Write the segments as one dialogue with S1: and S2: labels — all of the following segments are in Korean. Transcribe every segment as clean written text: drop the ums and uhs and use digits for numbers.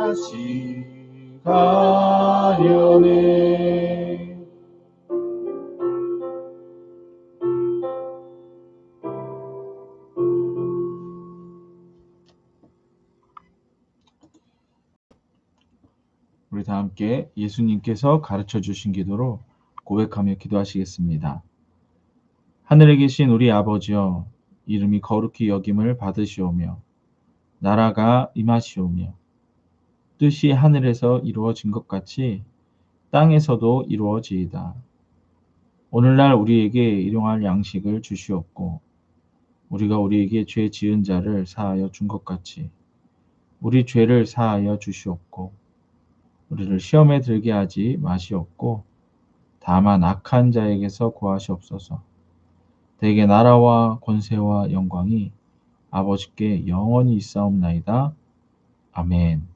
S1: 다시 가려네. 우리 다 함께 예수님께서 가르쳐 주신 기도로 고백하며 기도하시겠습니다. 하늘에 계신 우리 아버지여, 이름이 거룩히 여김을 받으시오며 나라가 임하시오며 뜻이 하늘에서 이루어진 것 같이 땅에서도 이루어지이다. 오늘날 우리에게 일용할 양식을 주시옵고 우리가 우리에게 죄 지은 자를 사하여 준 것 같이 우리 죄를 사하여 주시옵고 우리를 시험에 들게 하지 마시옵고 다만 악한 자에게서 구하시옵소서. 대개 나라와 권세와 영광이 아버지께 영원히 있사옵나이다. 아멘.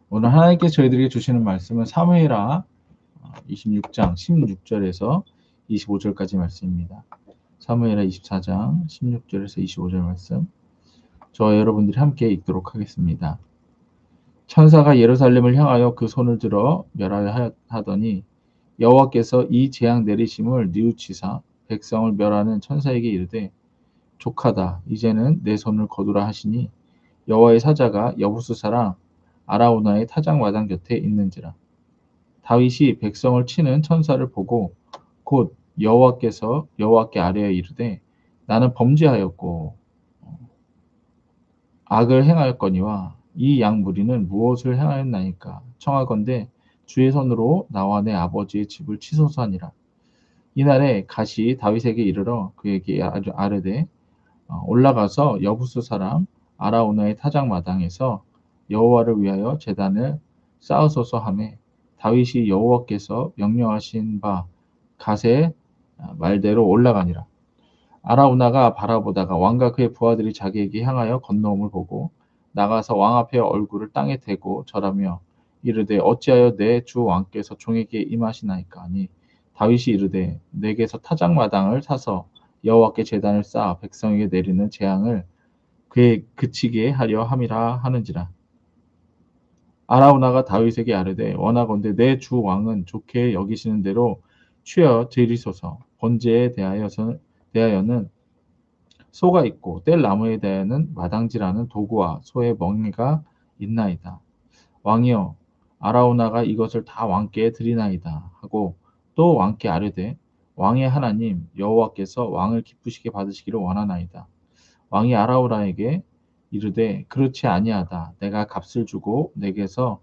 S1: 오늘 하나님께서 저희들에게 주시는 말씀은 사무엘하 26장 16절에서 25절까지 말씀입니다. 사무엘하 24장 16절에서 25절 말씀, 저와 여러분들이 함께 읽도록 하겠습니다. 천사가 예루살렘을 향하여 그 손을 들어 멸하려 하더니 여호와께서 이 재앙 내리심을 뉘우치사 백성을 멸하는 천사에게 이르되 족하다, 이제는 내 손을 거두라 하시니 여호와의 사자가 여부수 사람 아라우나의 타작마당 곁에 있는지라. 다윗이 백성을 치는 천사를 보고 곧 여호와께 아뢰어 이르되 나는 범죄하였고 악을 행하였거니와 이 양무리는 무엇을 행하였나이까. 청하건대 주의 손으로 나와 내 아버지의 집을 치소서 하니라. 이날에 갓이 다윗에게 이르러 그에게 아뢰되 올라가서 여부수 사람 아라우나의 타작마당에서 여호와를 위하여 제단을 쌓으소서 하매 다윗이 여호와께서 명령하신 바 갓의 말대로 올라가니라. 아라우나가 바라보다가 왕과 그의 부하들이 자기에게 향하여 건너옴을 보고 나가서 왕 앞에 얼굴을 땅에 대고 절하며 이르되 어찌하여 내 주 왕께서 종에게 임하시나이까 하니 다윗이 이르되 내게서 타작마당을 사서 여호와께 제단을 쌓아 백성에게 내리는 재앙을 그에 그치게 하려 함이라 하는지라. 아라우나가 다윗에게 아뢰되 원하건대 내 주 왕은 좋게 여기시는 대로 취하여 드리소서. 번제에 대하여는 소가 있고 뗄 나무에 대하여는 마당질하는 도구와 소의 멍에가 있나이다. 왕이여, 아라우나가 이것을 다 왕께 드리나이다 하고 또 왕께 아뢰되 왕의 하나님 여호와께서 왕을 기쁘시게 받으시기를 원하나이다. 왕이 아라우나에게 이르되 그렇지 아니하다. 내가 값을 주고 내게서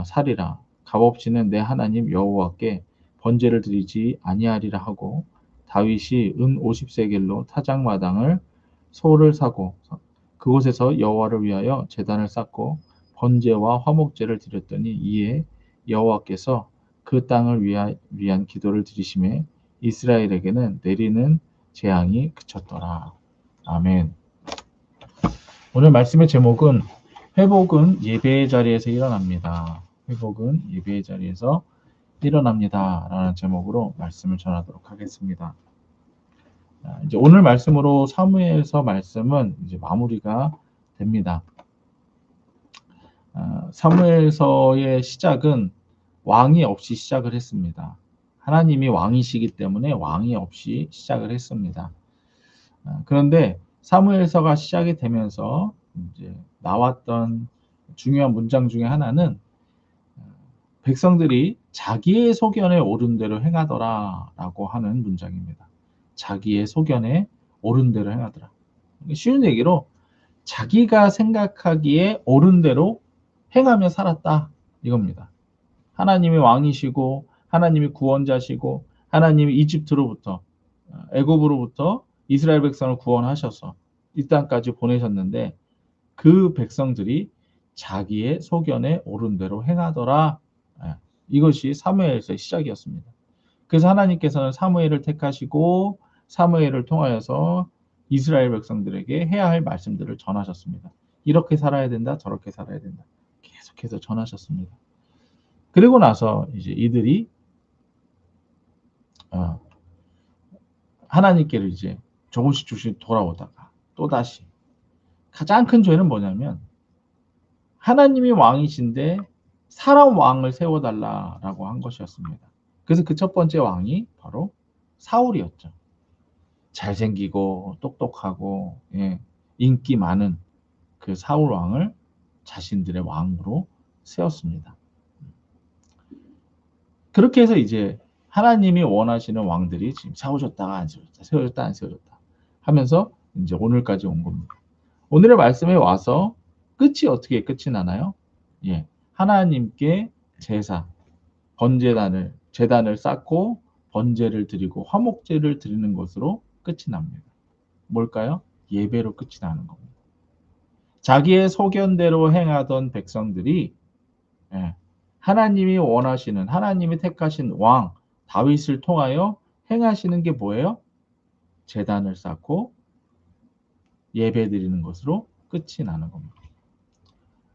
S1: 살이라. 값없이는 내 하나님 여호와께 번제를 드리지 아니하리라 하고 다윗이 은 50세겔로 타작마당을 소를 사고 그곳에서 여호와를 위하여 제단을 쌓고 번제와 화목제를 드렸더니 이에 여호와께서 그 땅을 위한 기도를 들으심에 이스라엘에게는 내리는 재앙이 그쳤더라. 아멘. 오늘 말씀의 제목은 회복은 예배의 자리에서 일어납니다. 회복은 예배의 자리에서 일어납니다. 라는 제목으로 말씀을 전하도록 하겠습니다. 이제 오늘 말씀으로 사무엘서 말씀은 이제 마무리가 됩니다. 사무엘서의 시작은 왕이 없이 시작을 했습니다. 하나님이 왕이시기 때문에 왕이 없이 시작을 했습니다. 그런데 사무엘서가 시작이 되면서 이제 나왔던 중요한 문장 중에 하나는 백성들이 자기의 소견에 옳은 대로 행하더라라고 하는 문장입니다. 자기의 소견에 옳은 대로 행하더라. 쉬운 얘기로 자기가 생각하기에 옳은 대로 행하며 살았다 이겁니다. 하나님이 왕이시고 하나님이 구원자시고 하나님이 이집트로부터 애굽으로부터 이스라엘 백성을 구원하셔서 이 땅까지 보내셨는데 그 백성들이 자기의 소견에 옳은 대로 행하더라. 이것이 사무엘서의 시작이었습니다. 그래서 하나님께서는 사무엘을 택하시고 사무엘을 통하여서 이스라엘 백성들에게 해야 할 말씀들을 전하셨습니다. 이렇게 살아야 된다, 저렇게 살아야 된다. 계속해서 전하셨습니다. 그리고 나서 이제 이들이 하나님께를 이제 조금씩 돌아오다가 또다시 가장 큰 죄는 뭐냐면 하나님이 왕이신데 사람 왕을 세워달라라고 한 것이었습니다. 그래서 그 첫 번째 왕이 바로 사울이었죠. 잘생기고 똑똑하고 인기 많은 그 사울 왕을 자신들의 왕으로 세웠습니다. 그렇게 해서 이제 하나님이 원하시는 왕들이 지금 세워졌다가 안 세워졌다, 세워졌다 안 세워졌다 하면서 이제 오늘까지 온 겁니다. 오늘의 말씀에 와서 끝이 어떻게 끝이 나나요? 하나님께 재단을 쌓고 번제를 드리고 화목제를 드리는 것으로 끝이 납니다. 뭘까요? 예배로 끝이 나는 겁니다. 자기의 소견대로 행하던 백성들이 하나님이 원하시는, 하나님이 택하신 왕 다윗을 통하여 행하시는 게 뭐예요? 제단을 쌓고 예배 드리는 것으로 끝이 나는 겁니다.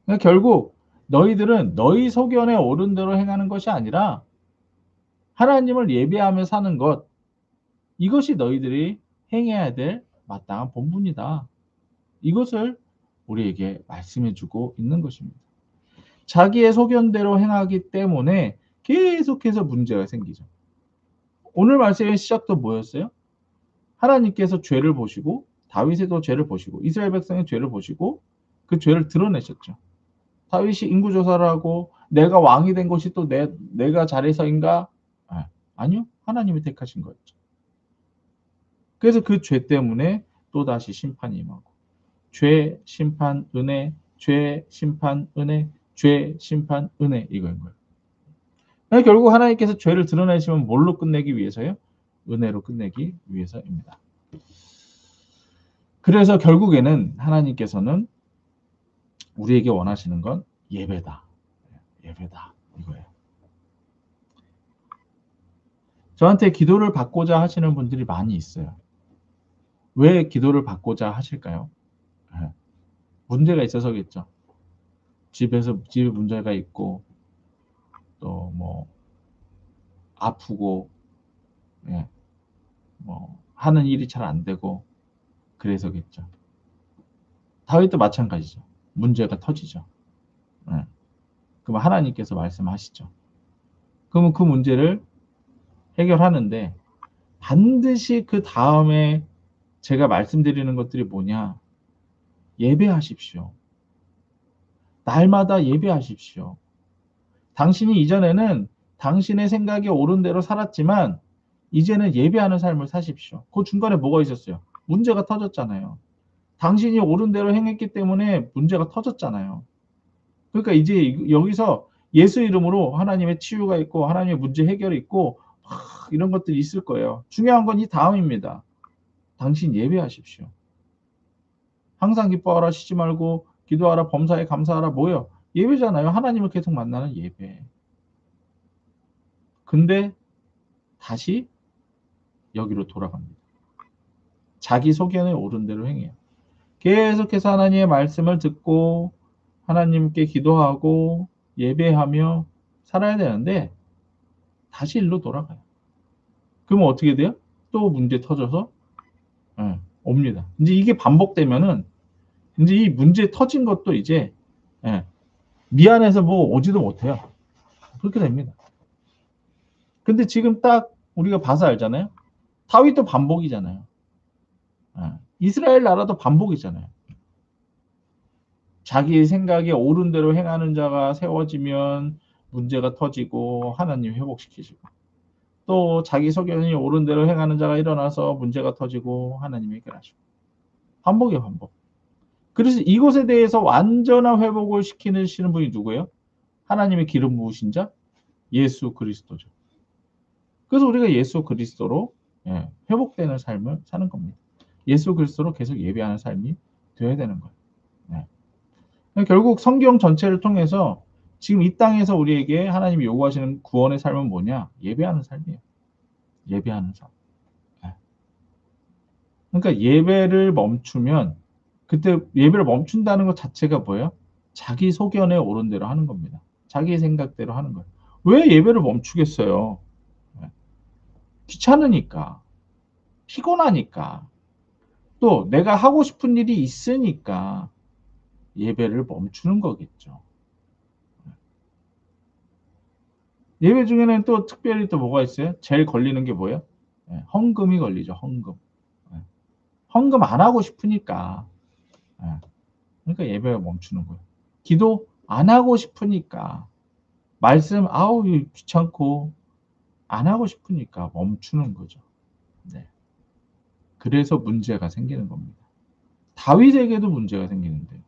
S1: 그러니까 결국 너희들은 너희 소견에 옳은 대로 행하는 것이 아니라 하나님을 예배하며 사는 것, 이것이 너희들이 행해야 될 마땅한 본분이다. 이것을 우리에게 말씀해주고 있는 것입니다. 자기의 소견대로 행하기 때문에 계속해서 문제가 생기죠. 오늘 말씀의 시작도 뭐였어요? 하나님께서 죄를 보시고 다윗의도 죄를 보시고 이스라엘 백성의 죄를 보시고 그 죄를 드러내셨죠. 다윗이 인구조사를 하고 내가 왕이 된 것이 또 내가 잘해서인가? 아니요. 하나님이 택하신 거였죠. 그래서 그 죄 때문에 또다시 심판이 임하고 죄, 심판, 은혜, 죄, 심판, 은혜, 죄, 심판, 은혜 이거인 거예요. 그러니까 결국 하나님께서 죄를 드러내시면 뭘로 끝내기 위해서요? 은혜로 끝내기 위해서입니다. 그래서 결국에는 하나님께서는 우리에게 원하시는 건 예배다. 예배다. 이거예요. 저한테 기도를 받고자 하시는 분들이 많이 있어요. 왜 기도를 받고자 하실까요? 문제가 있어서겠죠. 집에 문제가 있고 또 뭐 아프고 뭐 하는 일이 잘 안 되고 그래서겠죠. 다윗도 마찬가지죠. 문제가 터지죠. 그럼 하나님께서 말씀하시죠. 그러면 그 문제를 해결하는데 반드시 그 다음에 제가 말씀드리는 것들이 뭐냐? 예배하십시오. 날마다 예배하십시오. 당신이 이전에는 당신의 생각에 옳은 대로 살았지만 이제는 예배하는 삶을 사십시오. 그 중간에 뭐가 있었어요? 문제가 터졌잖아요. 당신이 옳은 대로 행했기 때문에 문제가 터졌잖아요. 그러니까 이제 여기서 예수 이름으로 하나님의 치유가 있고 하나님의 문제 해결이 있고 이런 것들이 있을 거예요. 중요한 건 이 다음입니다. 당신 예배하십시오. 항상 기뻐하라, 쉬지 말고 기도하라, 범사에 감사하라. 뭐예요? 예배잖아요. 하나님을 계속 만나는 예배. 근데 다시 여기로 돌아갑니다. 자기 소견에 옳은 대로 행해요. 계속해서 하나님의 말씀을 듣고 하나님께 기도하고 예배하며 살아야 되는데 다시 일로 돌아가요. 그러면 어떻게 돼요? 또 문제 터져서 옵니다. 이제 이게 반복되면은 이제 이 문제 터진 것도 이제 미안해서 뭐 오지도 못해요. 그렇게 됩니다. 근데 지금 딱 우리가 봐서 알잖아요. 다윗도 반복이잖아요. 이스라엘 나라도 반복이잖아요. 자기 생각에 옳은 대로 행하는 자가 세워지면 문제가 터지고 하나님 회복시키시고 또 자기 소견이 옳은 대로 행하는 자가 일어나서 문제가 터지고 하나님 해결하시고 반복이에요. 반복. 그래서 이것에 대해서 완전한 회복을 시키시는 분이 누구예요? 하나님의 기름 부으신 자? 예수 그리스도죠. 그래서 우리가 예수 그리스도로 회복되는 삶을 사는 겁니다. 예수 그리스도로 계속 예배하는 삶이 되어야 되는 거예요. 결국 성경 전체를 통해서 지금 이 땅에서 우리에게 하나님이 요구하시는 구원의 삶은 뭐냐? 예배하는 삶이에요. 예배하는 삶. 그러니까 예배를 멈추면 그때 예배를 멈춘다는 것 자체가 뭐예요? 자기 소견에 옳은 대로 하는 겁니다. 자기 생각대로 하는 거예요. 왜 예배를 멈추겠어요? 귀찮으니까, 피곤하니까, 또 내가 하고 싶은 일이 있으니까, 예배를 멈추는 거겠죠. 예배 중에는 또 특별히 또 뭐가 있어요? 제일 걸리는 게 뭐예요? 예, 헌금이 걸리죠. 헌금. 예. 헌금 안 하고 싶으니까. 예. 그러니까 예배가 멈추는 거예요. 기도 안 하고 싶으니까. 말씀 아우 귀찮고 안 하고 싶으니까 멈추는 거죠. 네. 그래서 문제가 생기는 겁니다. 다윗에게도 문제가 생기는데요.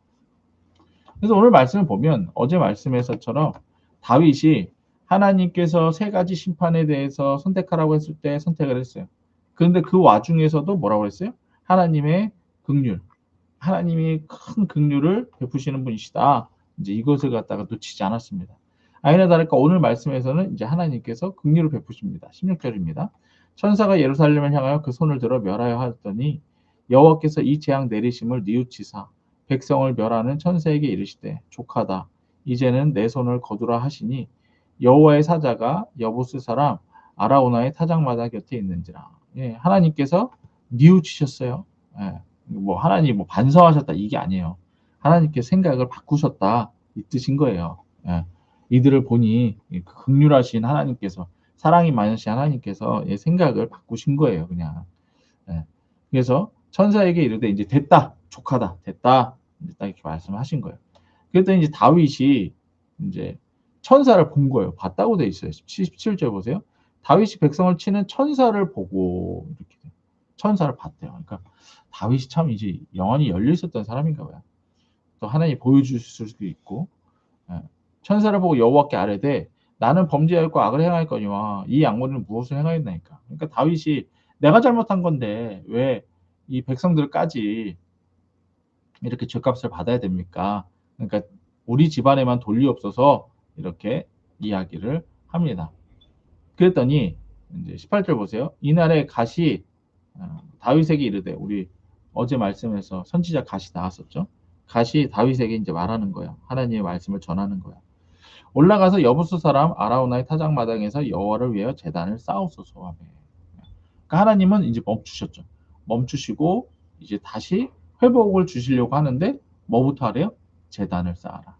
S1: 그래서 오늘 말씀을 보면 어제 말씀에서처럼 다윗이 하나님께서 세 가지 심판에 대해서 선택하라고 했을 때 선택을 했어요. 그런데 그 와중에서도 뭐라고 했어요? 하나님의 긍휼, 하나님이 큰 긍휼을 베푸시는 분이시다. 이제 이것을 갖다가 놓치지 않았습니다. 아니나 다를까 오늘 말씀에서는 이제 하나님께서 긍휼을 베푸십니다. 16절입니다. 천사가 예루살렘을 향하여 그 손을 들어 멸하여 하였더니 여호와께서 이 재앙 내리심을 뉘우치사 백성을 멸하는 천사에게 이르시되 족하다. 이제는 내 손을 거두라 하시니 여호와의 사자가 여부스 사람 아라우나의 타작마다 곁에 있는지라. 예, 하나님께서 뉘우치셨어요. 예, 뭐 하나님 뭐 반성하셨다 이게 아니에요. 하나님께 생각을 바꾸셨다 이 뜻인 거예요. 예, 이들을 보니 긍휼하신 하나님께서 사랑이 많으신 하나님께서 생각을 바꾸신 거예요, 그냥. 예. 그래서 천사에게 이르되 이제 됐다, 족하다, 됐다, 딱 이렇게 말씀하신 거예요. 그랬더니 이제 다윗이 이제 천사를 본 거예요. 봤다고 돼 있어요. 17절 보세요. 다윗이 백성을 치는 천사를 보고 이렇게 천사를 봤대요. 그러니까 다윗이 참 이제 영혼이 열려 있었던 사람인가 봐요. 또 하나님이 보여주실 수도 있고 예. 천사를 보고 여호와께 아뢰되 나는 범죄하였고 악을 행하였거니와 이 양모리는 무엇을 행하였나이까. 그러니까 다윗이 내가 잘못한 건데 왜 이 백성들까지 이렇게 죄값을 받아야 됩니까? 그러니까 우리 집안에만 돌리옵소서 이렇게 이야기를 합니다. 그랬더니 이제 18절 보세요. 이날에 갓이 다윗에게 이르되 우리 어제 말씀에서 선지자 갓이 나왔었죠. 갓이 다윗에게 이제 말하는 거예요. 하나님의 말씀을 전하는 거예요. 올라가서 여부스 사람 아라우나의 타작마당에서 여호와를 위하여 제단을 쌓으소서 하며. 그러니까 하나님은 이제 멈추셨죠. 멈추시고 이제 다시 회복을 주시려고 하는데 뭐부터 하래요? 제단을 쌓아라.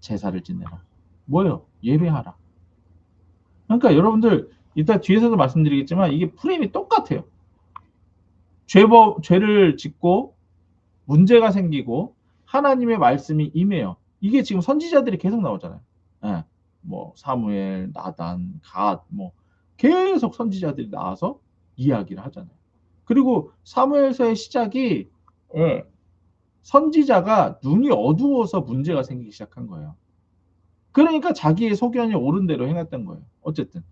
S1: 제사를 지내라. 뭐예요? 예배하라. 그러니까 여러분들 이따 뒤에서도 말씀드리겠지만 이게 프레임이 똑같아요. 죄를 짓고 문제가 생기고 하나님의 말씀이 임해요. 이게 지금 선지자들이 계속 나오잖아요. 예. 뭐 사무엘, 나단, 갓, 뭐 계속 선지자들이 나와서 이야기를 하잖아요. 그리고 사무엘서의 시작이 예, 선지자가 눈이 어두워서 문제가 생기기 시작한 거예요. 그러니까 자기의 소견이 옳은 대로 행했던 거예요. 어쨌든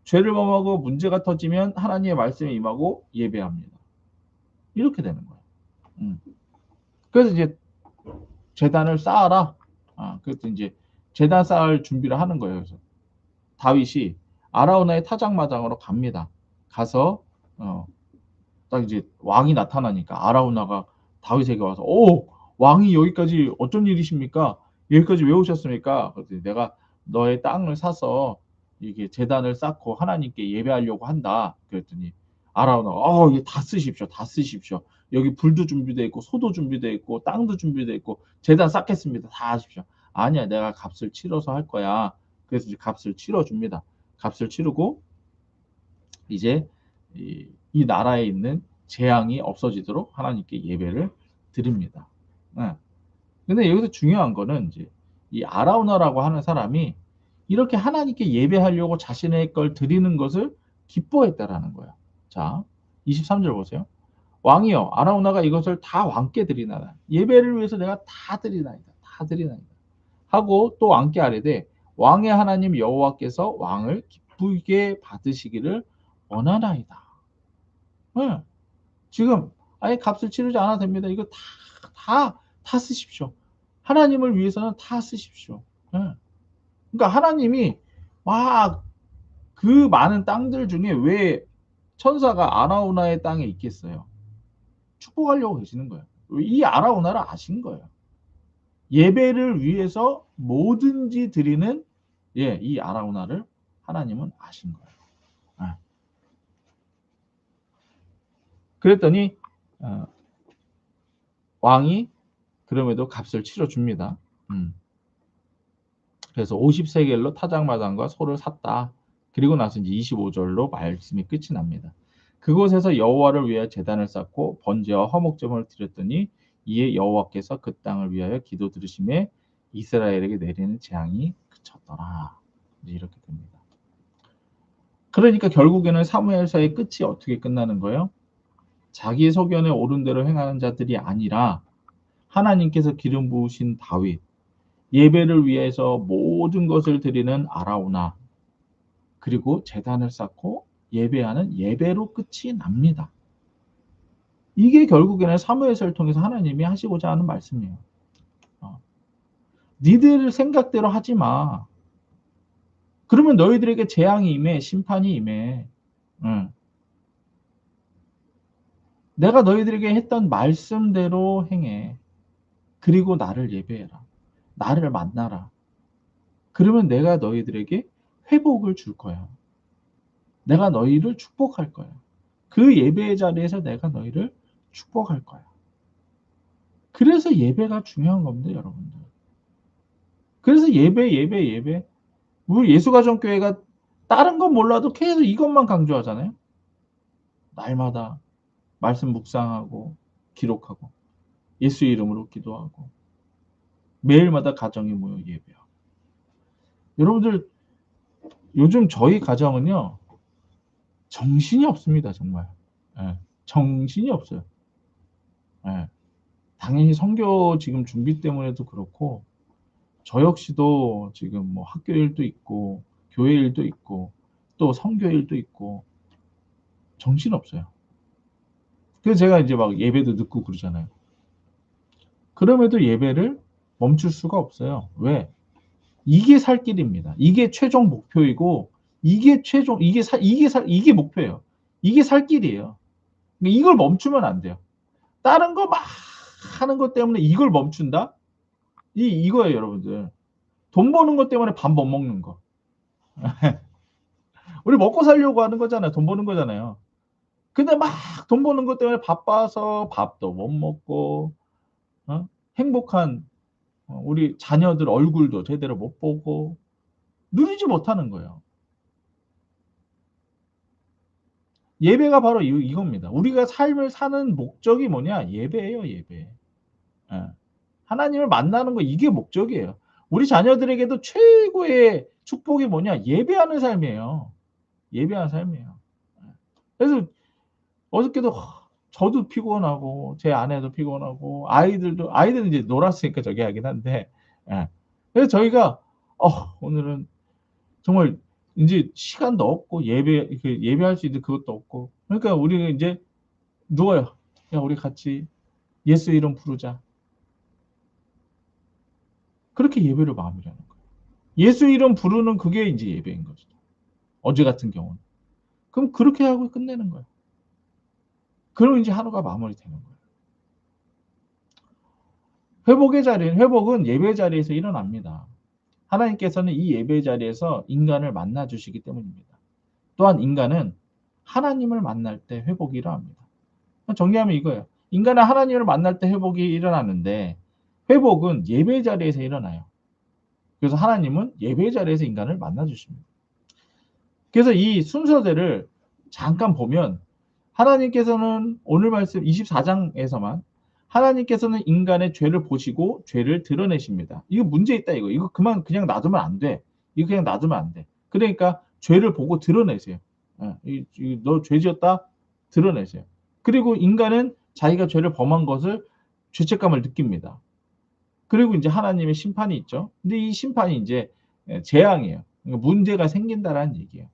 S1: 죄를 범하고 문제가 터지면 하나님의 말씀에 임하고 예배합니다. 이렇게 되는 거예요. 그래서 이제 제단을 쌓아라. 그래서 이제 제단 쌓을 준비를 하는 거예요. 그래서 다윗이 아라우나의 타작마당으로 갑니다. 가서 딱 이제 왕이 나타나니까 아라우나가 다윗에게 와서 왕이 여기까지 어쩐 일이십니까? 여기까지 왜 오셨습니까? 그랬더니 내가 너의 땅을 사서 이게 제단을 쌓고 하나님께 예배하려고 한다. 그랬더니 아라우나가 이게 다 쓰십시오. 다 쓰십시오. 여기 불도 준비되어 있고 소도 준비되어 있고 땅도 준비되어 있고 제단 쌓겠습니다. 다 하십시오. 아니야, 내가 값을 치러서 할 거야. 그래서 이제 값을 치러 줍니다. 값을 치르고 이제 이 나라에 있는 재앙이 없어지도록 하나님께 예배를 드립니다. 네. 근데 여기서 중요한 거는 이제 이 아라우나라고 하는 사람이 이렇게 하나님께 예배하려고 자신의 걸 드리는 것을 기뻐했다라는 거예요. 자, 23절 보세요. 왕이여, 아라우나가 이것을 다 왕께 드리나이다. 예배를 위해서 내가 다 드리나이다. 다 드리나이다. 하고 또 왕께 아뢰되 왕의 하나님 여호와께서 왕을 기쁘게 받으시기를 원하나이다. 네. 지금 아예 값을 치르지 않아도 됩니다. 이거 다 쓰십시오. 하나님을 위해서는 다 쓰십시오. 네. 그러니까 하나님이 막 그 많은 땅들 중에 왜 천사가 아라우나의 땅에 있겠어요? 축복하려고 계시는 거예요. 이 아라우나를 아신 거예요. 예배를 위해서 뭐든지 드리는 이 아라우나를 하나님은 아신 거예요. 네. 그랬더니 왕이 그럼에도 값을 치러줍니다. 그래서 50세겔로 타작마당과 소를 샀다. 그리고 나서 이제 25절로 말씀이 끝이 납니다. 그곳에서 여호와를 위하여 제단을 쌓고 번제와 화목제물을 드렸더니 이에 여호와께서 그 땅을 위하여 기도 들으심에 이스라엘에게 내리는 재앙이 그쳤더라. 이제 이렇게 됩니다. 그러니까 결국에는 사무엘서의 끝이 어떻게 끝나는 거예요? 자기 소견에 옳은 대로 행하는 자들이 아니라 하나님께서 기름 부으신 다윗, 예배를 위해서 모든 것을 드리는 아라우나, 그리고 제단을 쌓고 예배하는 예배로 끝이 납니다. 이게 결국에는 사무엘서를 통해서 하나님이 하시고자 하는 말씀이에요. 니들 생각대로 하지 마. 그러면 너희들에게 재앙이 임해, 심판이 임해. 내가 너희들에게 했던 말씀대로 행해. 그리고 나를 예배해라. 나를 만나라. 그러면 내가 너희들에게 회복을 줄 거야. 내가 너희를 축복할 거야. 그 예배의 자리에서 내가 너희를 축복할 거야. 그래서 예배가 중요한 겁니다, 여러분들. 그래서 예배. 우리 예수가정교회가 다른 건 몰라도 계속 이것만 강조하잖아요. 날마다 말씀 묵상하고 기록하고 예수 이름으로 기도하고 매일마다 가정에 모여 예배하고. 여러분들 요즘 저희 가정은요 정신이 없습니다, 정말. 예, 정신이 없어요. 예, 당연히 선교 지금 준비 때문에도 그렇고 저 역시도 지금 뭐 학교 일도 있고 교회 일도 있고 또 선교 일도 있고 정신 없어요. 그래서 제가 이제 막 예배도 늦고 그러잖아요. 그럼에도 예배를 멈출 수가 없어요. 왜? 이게 살 길입니다. 이게 최종 목표이고 이게 목표예요. 이게 살 길이에요. 이걸 멈추면 안 돼요. 다른 거 막 하는 것 때문에 이걸 멈춘다? 이거예요, 여러분들. 돈 버는 것 때문에 밥 못 먹는 거. 우리 먹고 살려고 하는 거잖아요. 돈 버는 거잖아요. 근데 막 돈 버는 것 때문에 바빠서 밥도 못 먹고, 행복한 우리 자녀들 얼굴도 제대로 못 보고, 누리지 못하는 거예요. 예배가 바로 이겁니다. 우리가 삶을 사는 목적이 뭐냐? 예배예요, 예배. 예. 하나님을 만나는 거 이게 목적이에요. 우리 자녀들에게도 최고의 축복이 뭐냐? 예배하는 삶이에요. 예배하는 삶이에요. 그래서 어저께도 저도 피곤하고 제 아내도 피곤하고 아이들은 이제 놀았으니까 저기 하긴 한데, 예. 그래서 저희가 오늘은 정말 이제 시간도 없고 예배할 수 있는 그것도 없고, 그러니까 우리가 이제 누워요. 야, 우리 같이 예수 이름 부르자. 그렇게 예배를 마무리하는 거예요. 예수 이름 부르는 그게 이제 예배인 거죠. 어제 같은 경우는. 그럼 그렇게 하고 끝내는 거예요. 그럼 이제 하루가 마무리되는 거예요. 회복은 예배 자리에서 일어납니다. 하나님께서는 이 예배 자리에서 인간을 만나 주시기 때문입니다. 또한 인간은 하나님을 만날 때 회복이 일어납니다. 정리하면 이거예요. 인간은 하나님을 만날 때 회복이 일어나는데 회복은 예배 자리에서 일어나요. 그래서 하나님은 예배 자리에서 인간을 만나 주십니다. 그래서 이 순서대를 잠깐 보면 하나님께서는 오늘 말씀 24장에서만 하나님께서는 인간의 죄를 보시고 죄를 드러내십니다. 이거 문제 있다 이거. 이거 그냥 놔두면 안 돼. 이거 그냥 놔두면 안 돼. 그러니까 죄를 보고 드러내세요. 너 죄 지었다? 드러내세요. 그리고 인간은 자기가 죄를 범한 것을 죄책감을 느낍니다. 그리고 이제 하나님의 심판이 있죠. 근데 이 심판이 이제 재앙이에요. 그러니까 문제가 생긴다라는 얘기예요.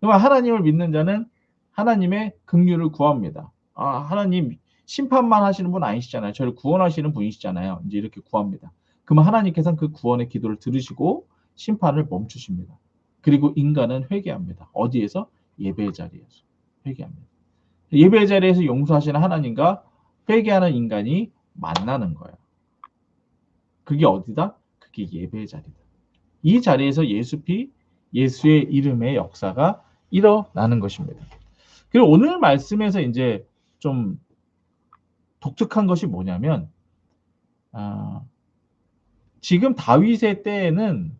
S1: 그러면 하나님을 믿는 자는 하나님의 긍휼을 구합니다. 하나님 심판만 하시는 분 아니시잖아요. 저를 구원하시는 분이시잖아요. 이제 이렇게 구합니다. 그러면 하나님께서는 그 구원의 기도를 들으시고 심판을 멈추십니다. 그리고 인간은 회개합니다. 어디에서? 예배의 자리에서 회개합니다. 예배의 자리에서 용서하시는 하나님과 회개하는 인간이 만나는 거예요. 그게 어디다? 그게 예배의 자리다. 이 자리에서 예수의 이름의 역사가 일어나는 것입니다. 그리고 오늘 말씀에서 이제 좀 독특한 것이 뭐냐면 지금 다윗의 때에는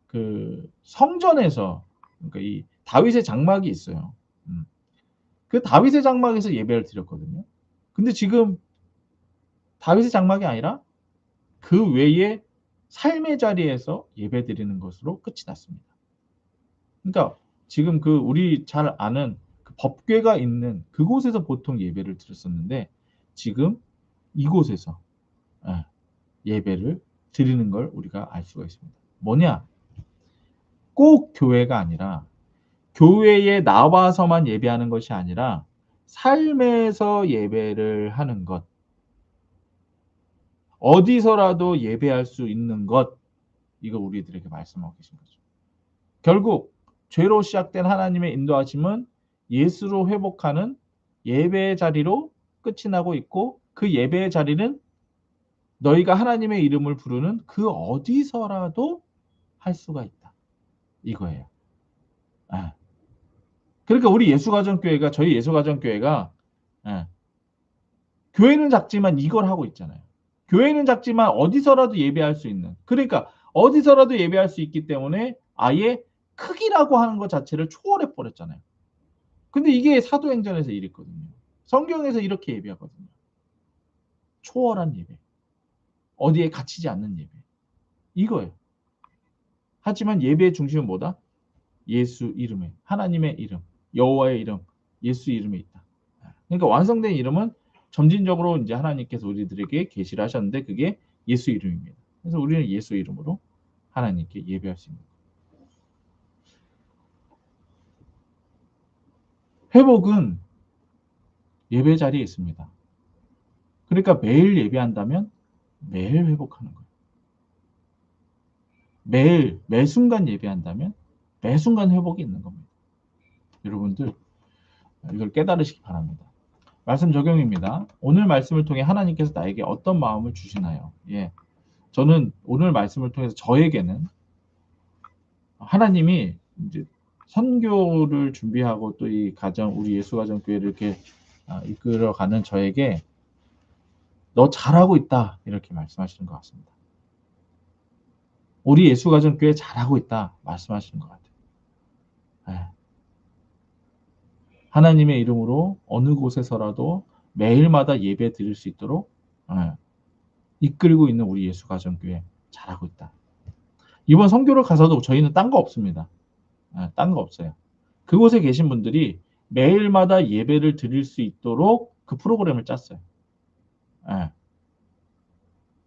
S1: 그 성전에서, 그러니까 이 다윗의 장막이 있어요. 그 다윗의 장막에서 예배를 드렸거든요. 근데 지금 다윗의 장막이 아니라 그 외에 삶의 자리에서 예배 드리는 것으로 끝이 났습니다. 그러니까 지금 그 우리 잘 아는 그 법궤가 있는 그곳에서 보통 예배를 드렸었는데 지금 이곳에서 예배를 드리는 걸 우리가 알 수가 있습니다. 뭐냐? 꼭 교회가 아니라 교회에 나와서만 예배하는 것이 아니라 삶에서 예배를 하는 것, 어디서라도 예배할 수 있는 것, 이거 우리들에게 말씀하고 계신 거죠. 결국 죄로 시작된 하나님의 인도하심은 예수로 회복하는 예배의 자리로 끝이 나고 있고, 그 예배의 자리는 너희가 하나님의 이름을 부르는 그 어디서라도 할 수가 있다. 이거예요. 그러니까 우리 예수가정교회가, 저희 예수가정교회가 교회는 작지만 이걸 하고 있잖아요. 교회는 작지만 어디서라도 예배할 수 있는, 그러니까 어디서라도 예배할 수 있기 때문에 아예 크기라고 하는 것 자체를 초월해 버렸잖아요. 근데 이게 사도행전에서 이랬거든요. 성경에서 이렇게 예배하거든요. 초월한 예배. 어디에 갇히지 않는 예배. 이거예요. 하지만 예배의 중심은 뭐다? 예수 이름에, 하나님의 이름, 여호와의 이름, 예수 이름에 있다. 그러니까 완성된 이름은 점진적으로 이제 하나님께서 우리들에게 계시를 하셨는데 그게 예수 이름입니다. 그래서 우리는 예수 이름으로 하나님께 예배할 수 있는 거예요. 회복은 예배 자리에 있습니다. 그러니까 매일 예배한다면 매일 회복하는 거예요. 매일, 매 순간 예배한다면 매 순간 회복이 있는 겁니다. 여러분들 이걸 깨달으시기 바랍니다. 말씀 적용입니다. 오늘 말씀을 통해 하나님께서 나에게 어떤 마음을 주시나요? 예, 저는 오늘 말씀을 통해서 저에게는 하나님이 이제 선교를 준비하고 또 이 가정, 우리 예수가정교회를 이렇게 이끌어가는 저에게 너 잘하고 있다 이렇게 말씀하시는 것 같습니다. 우리 예수가정교회 잘하고 있다 말씀하시는 것 같아요. 네. 하나님의 이름으로 어느 곳에서라도 매일마다 예배 드릴 수 있도록 이끌고 있는 우리 예수가정교회 잘하고 있다. 이번 선교를 가서도 저희는 딴 거 없습니다. 딴 거 없어요. 그곳에 계신 분들이 매일마다 예배를 드릴 수 있도록 그 프로그램을 짰어요.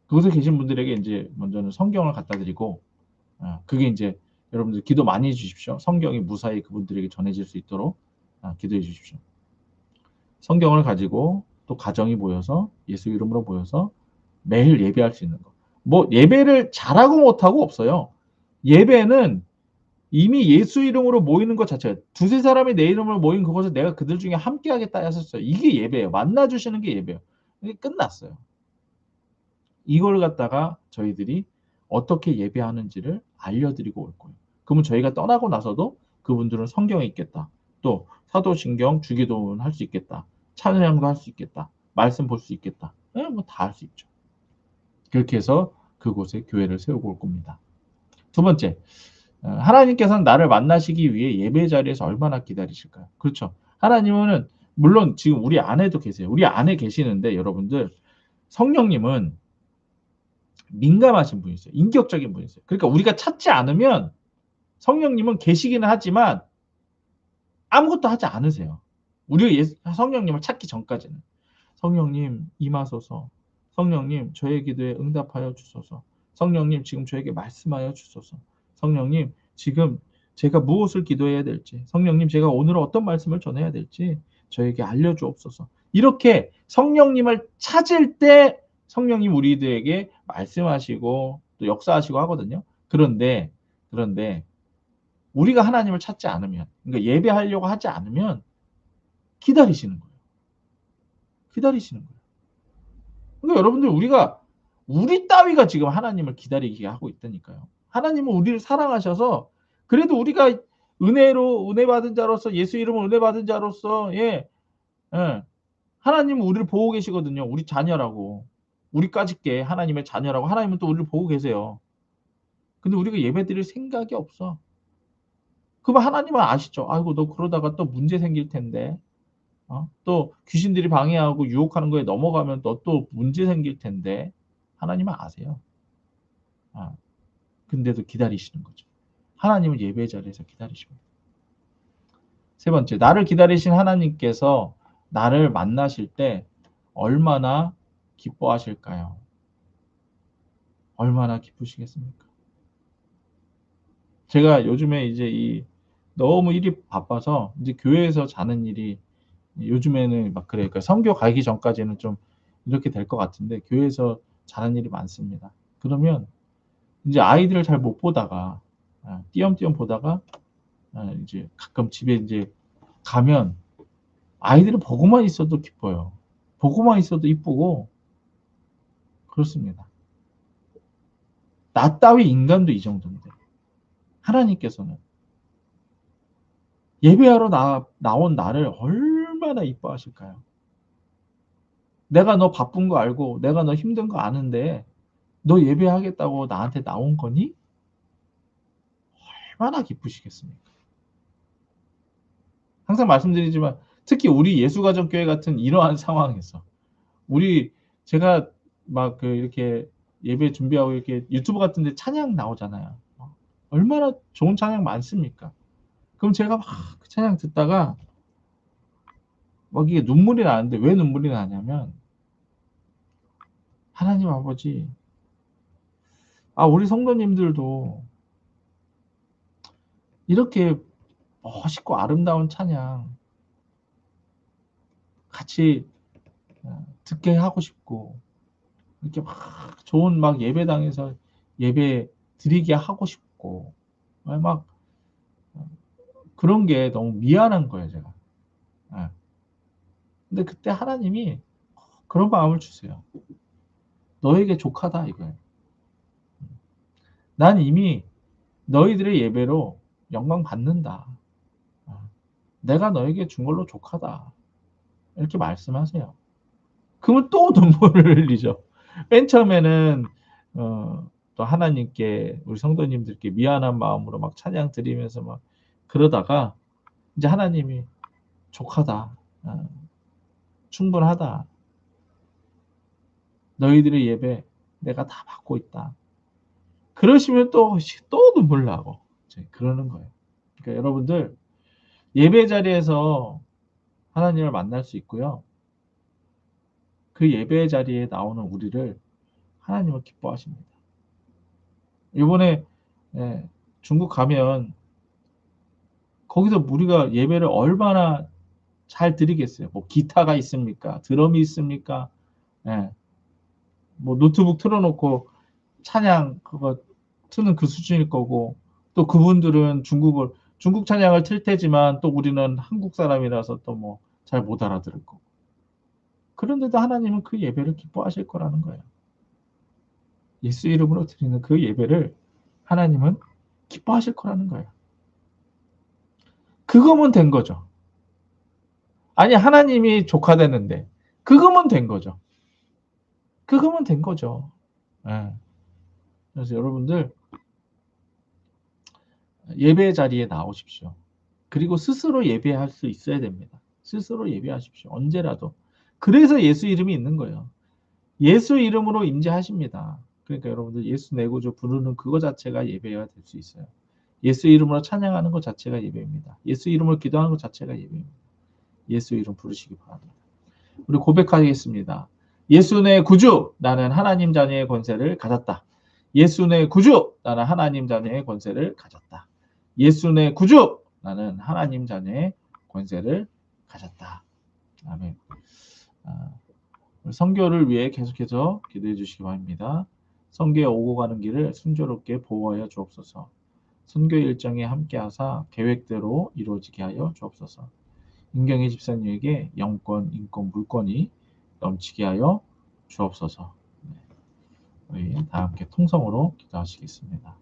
S1: 그곳에 계신 분들에게 이제 먼저는 성경을 갖다 드리고, 그게 이제 여러분들 기도 많이 해주십시오. 성경이 무사히 그분들에게 전해질 수 있도록 기도해 주십시오. 성경을 가지고 또 가정이 모여서 예수 이름으로 모여서 매일 예배할 수 있는 거. 뭐 예배를 잘하고 못하고 없어요. 예배는 이미 예수 이름으로 모이는 것 자체가, 두세 사람이 내 이름으로 모인 그곳에 내가 그들 중에 함께 하겠다 하셨어요. 이게 예배예요. 만나주시는 게 예배예요. 이게 끝났어요. 이걸 갖다가 저희들이 어떻게 예배하는지를 알려드리고 올 거예요. 그러면 저희가 떠나고 나서도 그분들은 성경에 있겠다. 또 사도신경 주기도문 할 수 있겠다. 찬양도 할 수 있겠다. 말씀 볼 수 있겠다. 뭐 다 할 수 있죠. 그렇게 해서 그곳에 교회를 세우고 올 겁니다. 두 번째, 하나님께서는 나를 만나시기 위해 예배 자리에서 얼마나 기다리실까요? 그렇죠. 하나님은 물론 지금 우리 안에도 계세요. 우리 안에 계시는데 여러분들, 성령님은 민감하신 분이세요. 인격적인 분이세요. 그러니까 우리가 찾지 않으면 성령님은 계시기는 하지만 아무것도 하지 않으세요. 우리가 성령님을 찾기 전까지는. 성령님 임하소서. 성령님 저의 기도에 응답하여 주소서. 성령님 지금 저에게 말씀하여 주소서. 성령님 지금 제가 무엇을 기도해야 될지, 성령님 제가 오늘 어떤 말씀을 전해야 될지 저에게 알려주옵소서. 이렇게 성령님을 찾을 때 성령님 우리들에게 말씀하시고 또 역사하시고 하거든요. 그런데 우리가 하나님을 찾지 않으면, 그러니까 예배하려고 하지 않으면 기다리시는 거예요. 기다리시는 거예요. 그러니까 여러분들, 우리 따위가 지금 하나님을 기다리게 하고 있다니까요. 하나님은 우리를 사랑하셔서, 그래도 우리가 은혜 받은 자로서, 예수 이름으로 은혜 받은 자로서, 하나님은 우리를 보고 계시거든요. 우리 자녀라고. 우리까짓 게 하나님의 자녀라고 하나님은 또 우리를 보고 계세요. 근데 우리가 예배 드릴 생각이 없어. 그러면 하나님은 아시죠. 아이고 너 그러다가 또 문제 생길 텐데. 또 귀신들이 방해하고 유혹하는 거에 넘어가면 너 또 문제 생길 텐데. 하나님은 아세요. 근데도 기다리시는 거죠. 하나님은 예배 자리에서 기다리십니다. 세 번째, 나를 기다리신 하나님께서 나를 만나실 때 얼마나 기뻐하실까요? 얼마나 기쁘시겠습니까? 제가 요즘에 이제 너무 일이 바빠서 이제 교회에서 자는 일이 요즘에는 막 그래요. 그러니까 선교 가기 전까지는 좀 이렇게 될 것 같은데 교회에서 자는 일이 많습니다. 그러면 이제 아이들을 잘 못 보다가 띄엄띄엄 보다가 이제 가끔 집에 이제 가면 아이들은 보고만 있어도 기뻐요. 보고만 있어도 이쁘고 그렇습니다. 나 따위 인간도 이 정도인데 하나님께서는 예배하러 나온 나를 얼마나 이뻐하실까요? 내가 너 바쁜 거 알고 내가 너 힘든 거 아는데 너 예배하겠다고 나한테 나온 거니? 얼마나 기쁘시겠습니까? 항상 말씀드리지만 특히 우리 예수가정교회 같은 이러한 상황에서 제가 막 이렇게 예배 준비하고 이렇게 유튜브 같은 데 찬양 나오잖아요. 얼마나 좋은 찬양 많습니까? 그럼 제가 막 그 찬양 듣다가 막 이게 눈물이 나는데 왜 눈물이 나냐면 하나님 아버지, 우리 성도님들도 이렇게 멋있고 아름다운 찬양 같이 듣게 하고 싶고 이렇게 막 좋은 막 예배당에서 예배 드리게 하고 싶고 막 그런 게 너무 미안한 거예요, 제가. 예. 근데 그때 하나님이 그런 마음을 주세요. 너에게 족하다 이거예요. 난 이미 너희들의 예배로 영광 받는다. 내가 너에게 준 걸로 족하다. 이렇게 말씀하세요. 그러면 또 눈물을 흘리죠. 맨 처음에는 또 하나님께 우리 성도님들께 미안한 마음으로 막 찬양 드리면서 막 그러다가 이제 하나님이 족하다. 충분하다. 너희들의 예배 내가 다 받고 있다. 그러시면 또 눈물 나고 그러는 거예요. 그러니까 여러분들 예배 자리에서 하나님을 만날 수 있고요. 그 예배 자리에 나오는 우리를 하나님은 기뻐하십니다. 이번에 중국 가면 거기서 우리가 예배를 얼마나 잘 드리겠어요. 뭐 기타가 있습니까? 드럼이 있습니까? 예. 뭐 노트북 틀어놓고 찬양 그거 트는 그 수준일 거고 또 그분들은 중국 찬양을 틀 테지만 또 우리는 한국 사람이라서 또 뭐 잘 못 알아들을 거고 그런데도 하나님은 그 예배를 기뻐하실 거라는 거예요. 예수 이름으로 드리는 그 예배를 하나님은 기뻐하실 거라는 거예요. 그거면 된 거죠. 아니 하나님이 족하되는데 그거면 된 거죠. 그거면 된 거죠. 예. 그래서 여러분들 예배 자리에 나오십시오. 그리고 스스로 예배할 수 있어야 됩니다. 스스로 예배하십시오. 언제라도. 그래서 예수 이름이 있는 거예요. 예수 이름으로 임재하십니다. 그러니까 여러분들 예수 내 구주 부르는 그거 자체가 예배가 될 수 있어요. 예수 이름으로 찬양하는 것 자체가 예배입니다. 예수 이름으로 기도하는 것 자체가 예배입니다. 예수 이름 부르시기 바랍니다. 우리 고백하겠습니다. 예수 내 구주, 나는 하나님 자녀의 권세를 가졌다. 예수 내 구주, 나는 하나님 자녀의 권세를 가졌다. 예수 내 구주, 나는 하나님 자녀의 권세를 가졌다. 아멘. 선교를 위해 계속해서 기도해 주시기 바랍니다. 선교에 오고 가는 길을 순조롭게 보호하여 주옵소서. 선교 일정에 함께하사 계획대로 이루어지게 하여 주옵소서. 임경희 집사님에게 영권, 인권, 물권이 넘치게 하여 주옵소서. 우리 다 함께 통성으로 기도하시겠습니다.